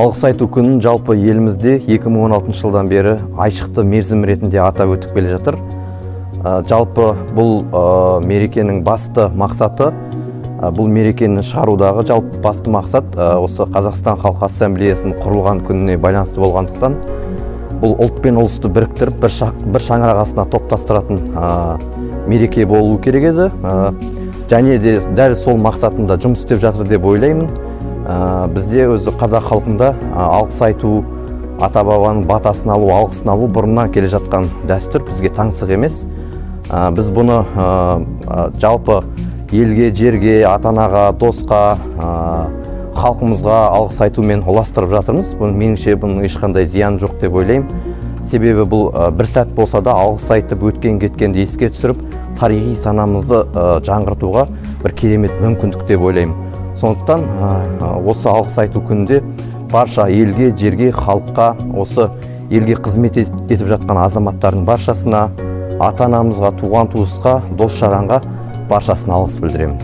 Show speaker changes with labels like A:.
A: Алғыс айту күнін жалпы елімізде 2016 жылдан бері айшықты мерзім ретінде атап өтіп келе жатыр. Жалпы бұл мерекенің басты мақсаты, бұл мерекені шығарудағы жалпы басты мақсат осы Қазақстан Халқы Ассамблеясының құрылған күніне байланысты болғандықтан, бұл ұлт пен ұлысты біріктіріп, бір шаңырақ астына топтастыратын мереке болу керек еді. Және де дәл сол мақсатында жұмыс істеп жатыр деп ойлаймын. Бізде өзі қазақ халқында алғыс айту, ата-бабаның батасын алу, алғысын алу бұрыннан келе жатқан дәстүр, бізге таңсық емес. Біз бұны жалпы елге, жерге, ата-анаға, досқа, халқымызға алғыс айтумен ұластырып жатырмыз. Меніңше бұның ешқандай зияны жоқ деп ойлаймын. Себебі бұл бір сәт болса да алғыс айтып өткен-кеткенді еске түсіріп, тарихи санамызды жаңғыртуға бір керемет мүмкіндік деп ойлаймын. Сондықтан осы алғыс айту күнінде барша елге, жерге, халыққа, осы елге қызмет етіп жатқан азаматтардың баршасына, ата-анамызға, туған туысқа, дос-жаранға баршасына алғыс білдіремін.